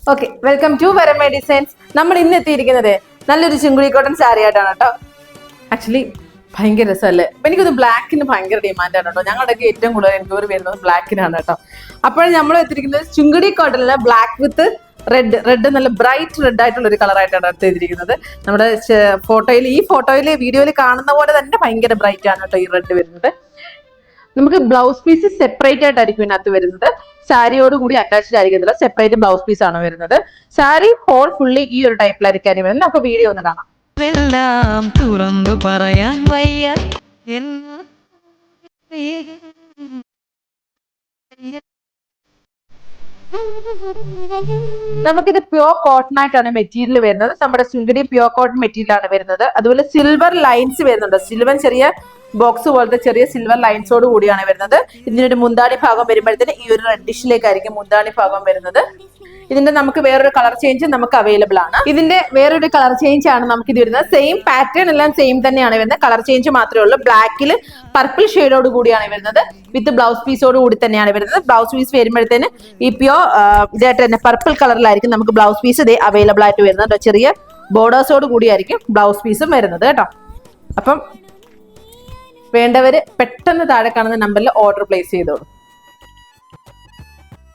Okay, welcome to Varame designs. നമ്മൾ ഇന്ന് എത്തിയിരിക്കുന്നത് നല്ലൊരു ചിങ്കുഴി കോട്ടൺ സാരി ആയിട്ടാണ് കേട്ടോ. ആക്ച്വലി ഭയങ്കര രസമല്ലേ. എനിക്കൊന്ന് ബ്ലാക്കിന് ഭയങ്കര ഡിമാൻഡാണ് കേട്ടോ. ഞങ്ങളുടെയൊക്കെ ഏറ്റവും കൂടുതൽ എനിക്ക് വരുന്നത് ബ്ലാക്കിനാണ് കേട്ടോ. അപ്പോൾ നമ്മൾ എത്തിയിരിക്കുന്നത് ചിങ്കുഴി കോട്ടണിലെ ബ്ലാക്ക് വിത്ത് റെഡ് നല്ല ബ്രൈറ്റ് റെഡ് ആയിട്ടുള്ള ഒരു കളറായിട്ടാണ് എടുത്തിരിക്കുന്നത്. നമ്മുടെ ഫോട്ടോയിൽ വീഡിയോയിൽ കാണുന്ന പോലെ തന്നെ ഭയങ്കര ബ്രൈറ്റ് ആണ് കേട്ടോ ഈ റെഡ് വരുന്നത്. നമുക്ക് ബ്ലൗസ് പീസ് സെപ്പറേറ്റ് ആയിട്ടായിരിക്കും ഇതിനകത്ത് വരുന്നത്. സാരിയോട് കൂടി അറ്റാച്ച്ഡ് ആയിരിക്കുന്നില്ല, സെപ്പറേറ്റ് ബ്ലൗസ് പീസ് ആണ് വരുന്നത്. സാരി ഹോൾ ഫുള്ളി ഈ ഒരു ടൈപ്പിലായിരിക്കും വരുന്നത്. നമുക്ക് വീഡിയോ ഒന്ന് കാണാം. എല്ലാം തുറന്നു പറയാൻ വയ്യ. നമുക്കിത് പ്യോർ കോട്ടൺ ആയിട്ടാണ് മെറ്റീരിയൽ വരുന്നത്. നമ്മുടെ സുന്ദരി പ്യോർ കോട്ടൺ മെറ്റീരിയൽ ആണ് വരുന്നത്. അതുപോലെ സിൽവർ ലൈൻസ് വരുന്നുണ്ട്. സിൽവർ ചെറിയ ബോക്സ് പോലത്തെ ചെറിയ സിൽവർ ലൈൻസോട് കൂടിയാണ് വരുന്നത്. ഇതിനൊരു മുന്താണി ഭാഗം വരുമ്പോഴത്തേന് ഈ ഒരു റെഡിഷിലേക്കായിരിക്കും മുന്താണി ഭാഗം വരുന്നത്. ഇതിന്റെ നമുക്ക് വേറൊരു കളർ ചേഞ്ച് നമുക്ക് അവൈലബിൾ ആണ്. ഇതിന്റെ വേറൊരു കളർ ചേഞ്ച് ആണ് നമുക്ക് ഇത് വരുന്നത്. സെയിം പാറ്റേൺ എല്ലാം സെയിം തന്നെയാണ് വരുന്നത്. കളർ ചേഞ്ച് മാത്രമേ ഉള്ളൂ. ബ്ലാക്കിൽ പർപ്പിൾ ഷെയ്ഡോട് കൂടിയാണ് വരുന്നത്. വിത്ത് ബ്ലൗസ് പീസോട് കൂടി തന്നെയാണ് വരുന്നത്. ബ്ലൗസ് പീസ് വരുമ്പോഴത്തേന് ഈ പ്യോർ ഇതായിട്ട് തന്നെ പർപ്പിൾ കളറിലായിരിക്കും നമുക്ക് ബ്ലൗസ് പീസ് ഇതേ അവൈലബിൾ ആയിട്ട് വരുന്നത്. ചെറിയ ബോർഡേഴ്സോട് കൂടിയായിരിക്കും ബ്ലൗസ് പീസും വരുന്നത് കേട്ടോ. അപ്പം വേണ്ടവര് പെട്ടെന്ന് താഴെ കാണുന്ന നമ്പറിൽ ഓർഡർ പ്ലേസ് ചെയ്തോളൂ.